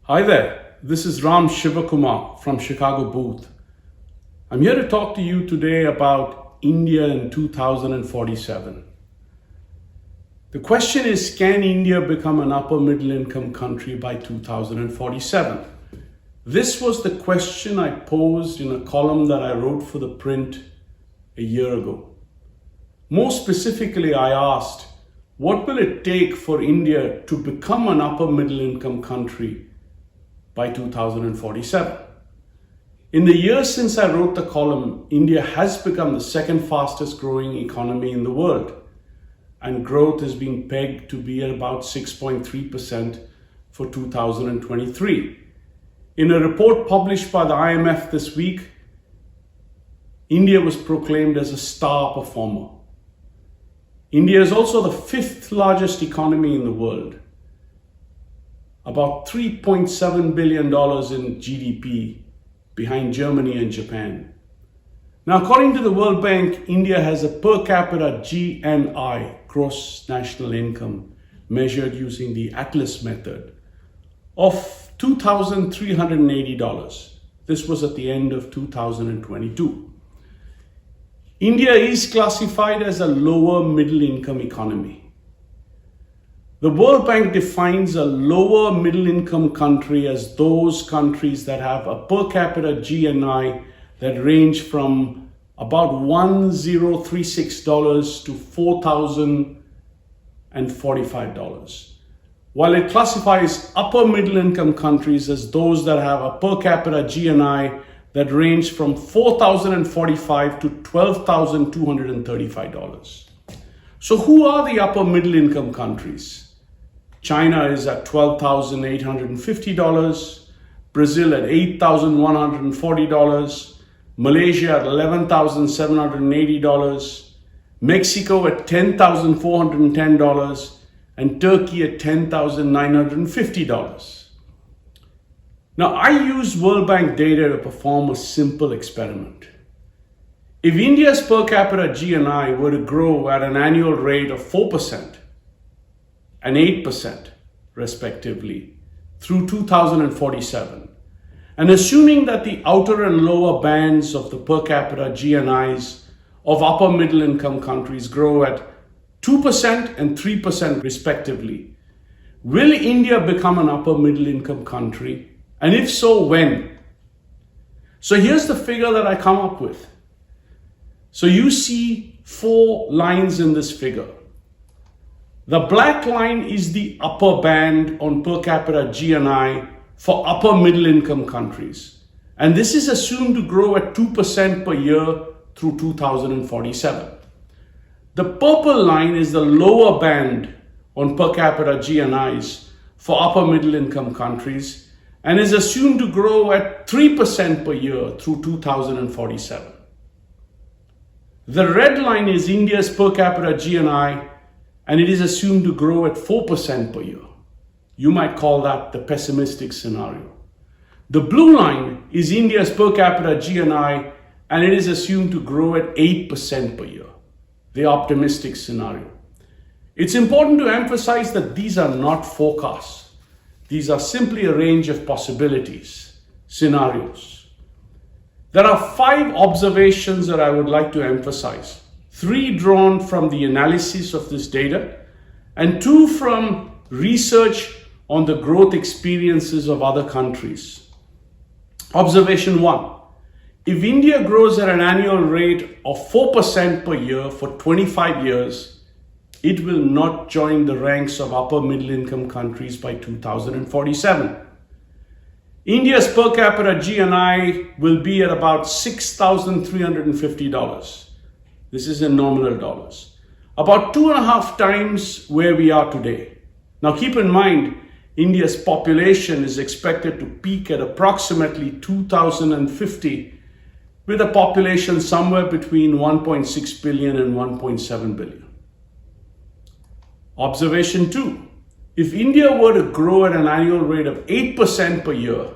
Hi there, this is Ram Shivakumar from Chicago booth. I'm here to talk to you today about India in 2047. The question is, can India become an upper middle income country by 2047? This was the question I posed in a column that I wrote for the print a year ago. More specifically, I asked, what will it take for India to become an upper middle income country by 2047? In the years since I wrote the column, India has become the second fastest growing economy in the world, and growth is being pegged to be at about 6.3% for 2023. In a report published by the IMF this week, India was proclaimed as a star performer. India is also the fifth largest economy in the world, about $3.7 billion in GDP, behind Germany and Japan. Now, according to the World Bank, India has a per capita GNI, gross national income, measured using the Atlas method, of $2,380. This was at the end of 2022. India is classified as a lower middle income economy. The World Bank defines a lower middle income country as those countries that have a per capita GNI that range from about $1,036 to $4,045. While it classifies upper middle income countries as those that have a per capita GNI that range from $4,045 to $12,235. So who are the upper middle income countries? China is at $12,850, Brazil at $8,140, Malaysia at $11,780, Mexico at $10,410, and Turkey at $10,950. Now, I use World Bank data to perform a simple experiment. If India's per capita GNI were to grow at an annual rate of 4% and 8% respectively through 2047, and assuming that the outer and lower bands of the per capita GNIs of upper middle income countries grow at 2% and 3% respectively, will India become an upper middle income country? And if so, when? So here's the figure that I come up with. So you see 4 lines in this figure. The black line is the upper band on per capita GNI for upper middle income countries. And this is assumed to grow at 2% per year through 2047. The purple line is the lower band on per capita GNIs for upper middle income countries and is assumed to grow at 3% per year through 2047. The red line is India's per capita GNI, and it is assumed to grow at 4% per year. You might call that the pessimistic scenario. The blue line is India's per capita GNI, and it is assumed to grow at 8% per year, the optimistic scenario. It's important to emphasize that these are not forecasts. These are simply a range of possibilities, scenarios. There are 5 observations that I would like to emphasize. 3 drawn from the analysis of this data, and 2 from research on the growth experiences of other countries. Observation 1. If India grows at an annual rate of 4% per year for 25 years, it will not join the ranks of upper middle income countries by 2047. India's per capita GNI will be at about $6,350. This is in nominal dollars. About 2.5 times where we are today. Now keep in mind, India's population is expected to peak at approximately 2050, with a population somewhere between 1.6 billion and 1.7 billion. Observation 2. If India were to grow at an annual rate of 8% per year,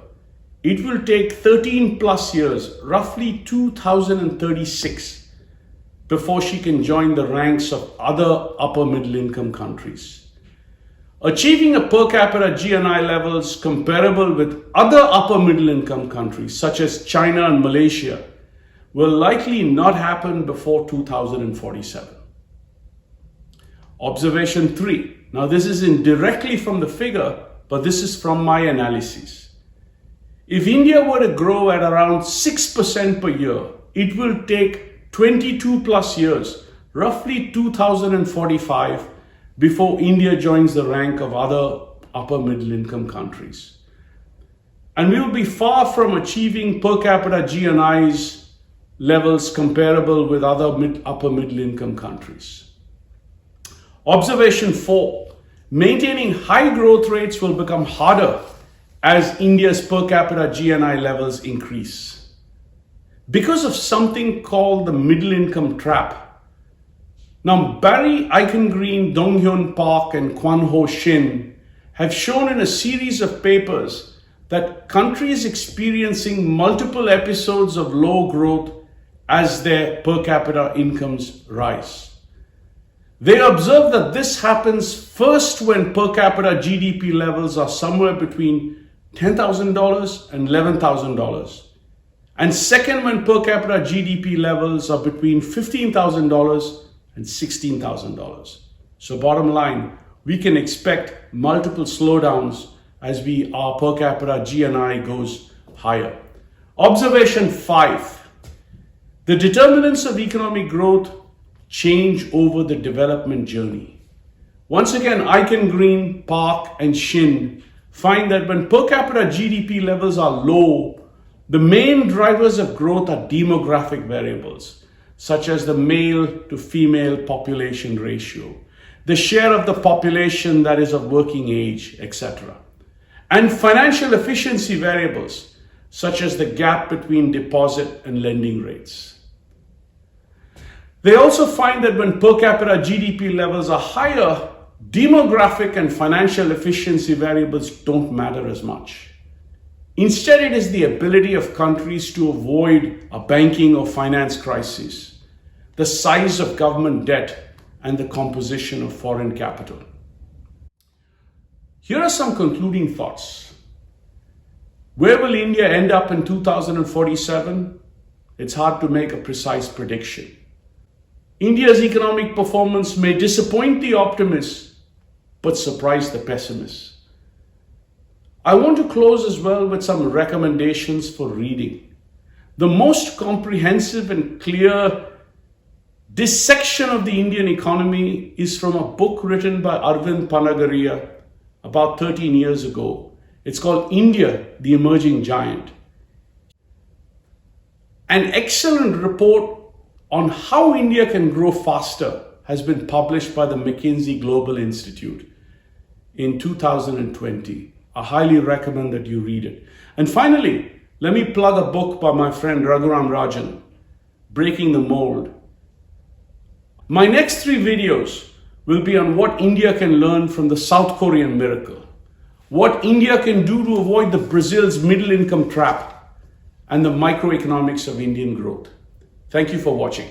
it will take 13 plus years, roughly 2036, before she can join the ranks of other upper middle income countries. Achieving a per capita GNI levels comparable with other upper middle income countries such as China and Malaysia will likely not happen before 2047. Observation 3. Now this isn't directly from the figure, but this is from my analysis. If India were to grow at around 6% per year, it will take 22 plus years, roughly 2045, before India joins the rank of other upper middle income countries. And we will be far from achieving per capita GNIs levels comparable with other upper middle income countries. Observation 4. Maintaining high growth rates will become harder as India's per capita GNI levels increase. Because of something called the middle income trap. Now, Barry Eichengreen, Donghyun Park, and Kwan Ho Shin have shown in a series of papers that countries experiencing multiple episodes of low growth as their per capita incomes rise. They observe that this happens first when per capita GDP levels are somewhere between $10,000 and $11,000, and second when per capita GDP levels are between $15,000 and $16,000. So bottom line, we can expect multiple slowdowns as our per capita GNI goes higher. Observation 5. The determinants of economic growth change over the development journey. Once again, Eichengreen, Park, and Shin find that when per capita GDP levels are low, the main drivers of growth are demographic variables, such as the male to female population ratio, the share of the population that is of working age, etc. And financial efficiency variables, such as the gap between deposit and lending rates. They also find that when per capita GDP levels are higher, demographic and financial efficiency variables don't matter as much. Instead, it is the ability of countries to avoid a banking or finance crisis, the size of government debt, and the composition of foreign capital. Here are some concluding thoughts. Where will India end up in 2047? It's hard to make a precise prediction. India's economic performance may disappoint the optimists, but surprise the pessimists. I want to close as well with some recommendations for reading. The most comprehensive and clear dissection of the Indian economy is from a book written by Arvind Panagaria about 13 years ago. It's called India, the Emerging Giant. An excellent report on how India can grow faster has been published by the McKinsey Global Institute in 2020. I highly recommend that you read it. And finally, let me plug a book by my friend Raghuram Rajan, Breaking the Mold. My next 3 videos will be on what India can learn from the South Korean miracle, what India can do to avoid the Brazil's middle income trap, and the microeconomics of Indian growth. Thank you for watching.